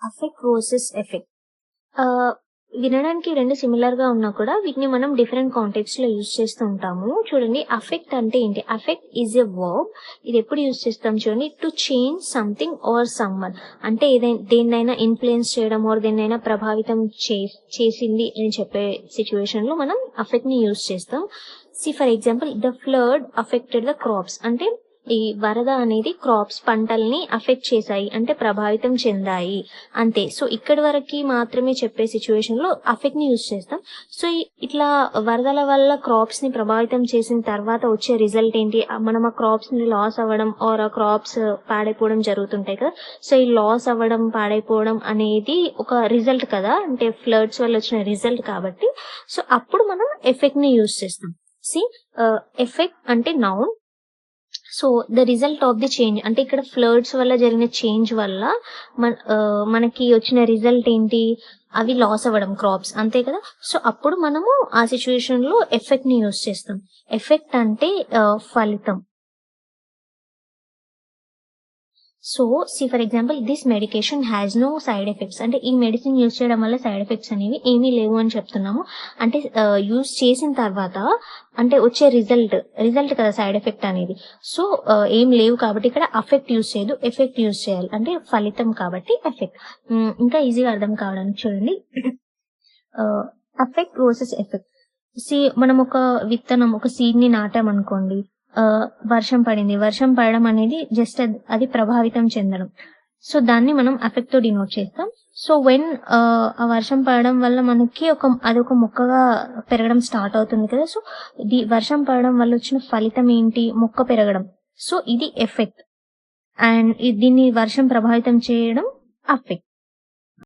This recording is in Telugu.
Affect versus effect. వినడానికి 2 సిమిలర్‌గా ఉన్నా కూడా వీటిని మనం డిఫరెంట్ కాంటెక్స్ట్‌లో యూజ్ చేస్తూ ఉంటాము. చూడండి అఫెక్ట్ అంటే ఏంటి? Affect is a verb. ఇది ఎప్పుడు యూజ్ చేస్తాం చూడండి to change something or someone. అంటే దేన్నైనా ఇన్‌ఫ్లుయెన్స్ చేయడం ఆర్ దేన్నైనా ప్రభావితం చేసింది అని చెప్పే సిట్యుయేషన్‌లో మనం అఫెక్ట్‌ని యూజ్ చేస్తాం. For example the flood affected the crops. అంటే ఈ వరద అనేది క్రాప్స్ పంటల్ని అఫెక్ట్ చేశాయి అంటే ప్రభావితం చెందాయి అంతే. సో ఇక్కడి వరకి మాత్రమే చెప్పే సిచ్యువేషన్ లో అఫెక్ట్ ని యూజ్ చేస్తాం. సో ఇట్లా వరదల వల్ల క్రాప్స్ ని ప్రభావితం చేసిన తర్వాత వచ్చే రిజల్ట్ ఏంటి? మనం ఆ క్రాప్స్ ని లాస్ అవ్వడం ఆర్ ఆ క్రాప్స్ పాడైపోవడం జరుగుతుంటాయి కదా. సో ఈ లాస్ అవ్వడం పాడైపోవడం అనేది ఒక రిజల్ట్ కదా, అంటే ఫ్లడ్స్ వల్ల వచ్చిన రిజల్ట్ కాబట్టి సో అప్పుడు మనం ఎఫెక్ట్ ని యూజ్ చేస్తాం. ఎఫెక్ట్ అంటే noun. So the result of the change అంటే ఇక్కడ ఫ్లడ్స్ వల్ల జరిగిన చేంజ్ వల్ల మనకి వచ్చిన రిజల్ట్ ఏంటి? అవి లాస్ అవ్వడం క్రాప్స్ అంతే కదా. సో అప్పుడు మనము ఆ సిచ్యువేషన్ లో ఎఫెక్ట్ ని యూజ్ చేస్తాం. ఎఫెక్ట్ అంటే ఫలితం. So for example this medication has no side effects. అంటే ఈ మెడిసిన్ యూజ్ చేయడం వల్ల సైడ్ ఎఫెక్ట్స్ అనేవి ఏమీ లేవు అని చెప్తున్నాము. అంటే యూజ్ చేసిన తర్వాత అంటే వచ్చే రిజల్ట్ కదా సైడ్ ఎఫెక్ట్ అనేది. సో ఏం లేవు కాబట్టి ఇక్కడ అఫెక్ట్ యూజ్ చేయదు, ఎఫెక్ట్ యూజ్ చేయాలి. అంటే ఫలితం కాబట్టి ఎఫెక్ట్. ఇంకా ఈజీగా అర్థం కావడానికి చూడండి అఫెక్ట్ వర్సెస్ ఎఫెక్ట్. మనం ఒక విత్తనం ఒక సీడ్ ని నాటామనుకోండి, వర్షం పడింది. వర్షం పడడం అనేది జస్ట్ అది ప్రభావితం చెందడం. సో దాన్ని మనం అఫెక్ట్ తో డినోట్ చేస్తాం. సో వెన్ ఆ వర్షం పడడం వల్ల మనకి అదొక మొక్కగా పెరగడం స్టార్ట్ అవుతుంది కదా. సో వర్షం పడడం వల్ల వచ్చిన ఫలితం ఏంటి? మొక్క పెరగడం. సో ఇది ఎఫెక్ట్. అండ్ దీన్ని వర్షం ప్రభావితం చేయడం అఫెక్ట్.